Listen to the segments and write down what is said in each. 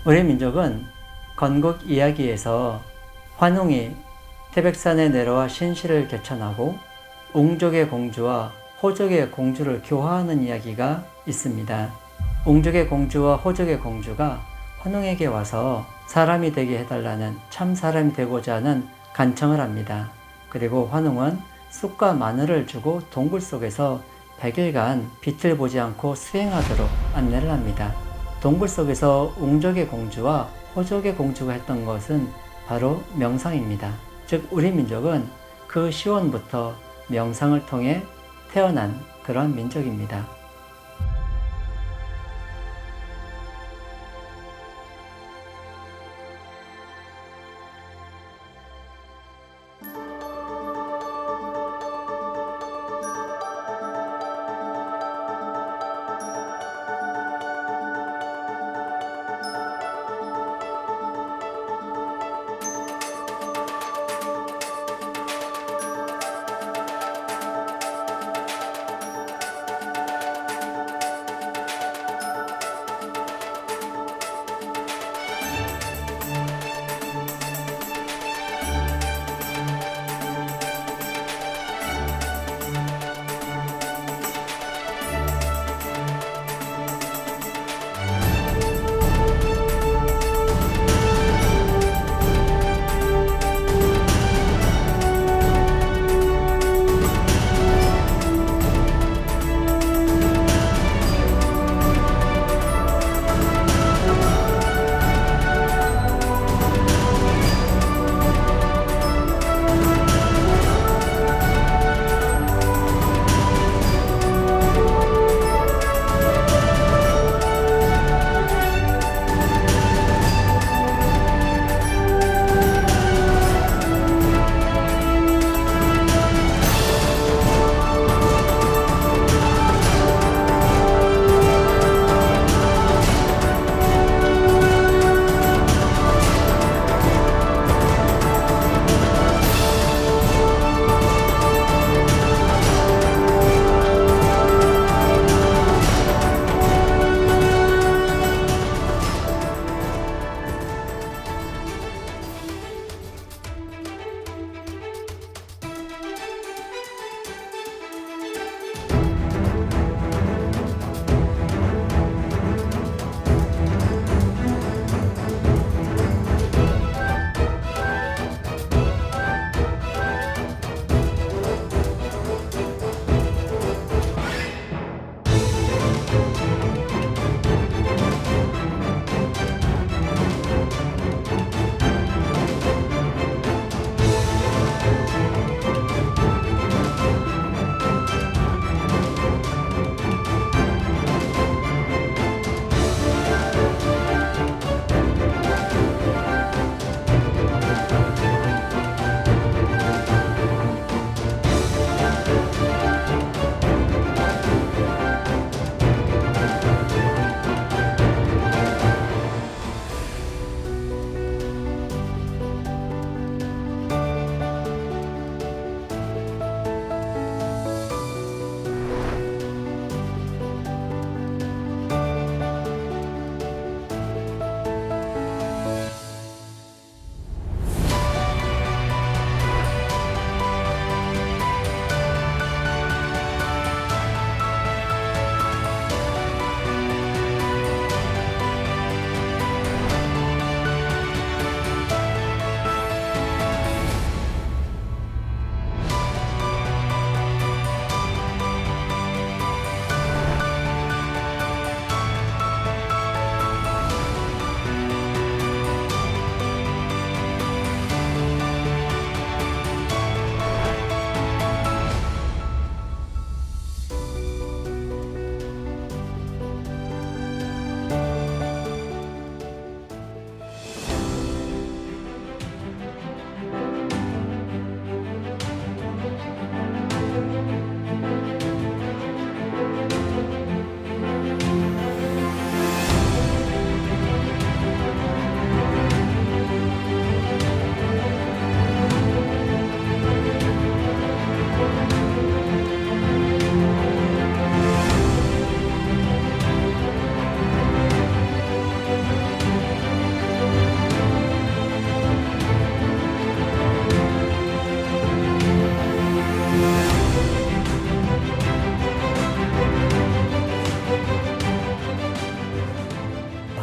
우리 민족은 건국 이야기에서 환웅이 태백산에 내려와 신실을 개천하고 웅족의 공주와 호족의 공주를 교화하는 이야기가 있습니다. 웅족의 공주와 호족의 공주가 환웅에게 와서 사람이 되게 해달라는, 참 사람이 되고자 하는 간청을 합니다. 그리고 환웅은 쑥과 마늘을 주고 동굴 속에서 100일간 빛을 보지 않고 수행하도록 안내를 합니다. 동굴 속에서 웅족의 공주와 호족의 공주가 했던 것은 바로 명상입니다. 즉 우리 민족은 그 시원부터 명상을 통해 태어난 그런 민족입니다.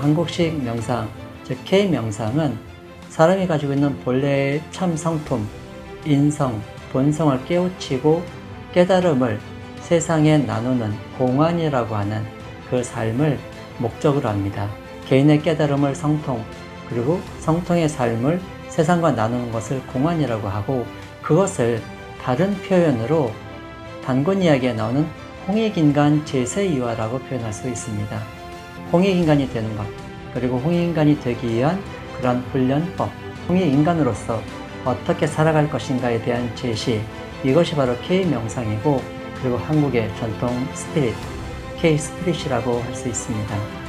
한국식 명상, 즉 K-명상은 사람이 가지고 있는 본래의 참 성품, 인성, 본성을 깨우치고 깨달음을 세상에 나누는 공안이라고 하는 그 삶을 목적으로 합니다. 개인의 깨달음을 성통, 그리고 성통의 삶을 세상과 나누는 것을 공안이라고 하고, 그것을 다른 표현으로 단권 이야기에 나오는 홍익인간 제세이화라고 표현할 수 있습니다. 홍익인간이 되는 것, 그리고 홍익인간이 되기 위한 그런 훈련법, 홍익인간으로서 어떻게 살아갈 것인가에 대한 제시, 이것이 바로 K-명상이고, 그리고 한국의 전통 스피릿, K-스피릿이라고 할 수 있습니다.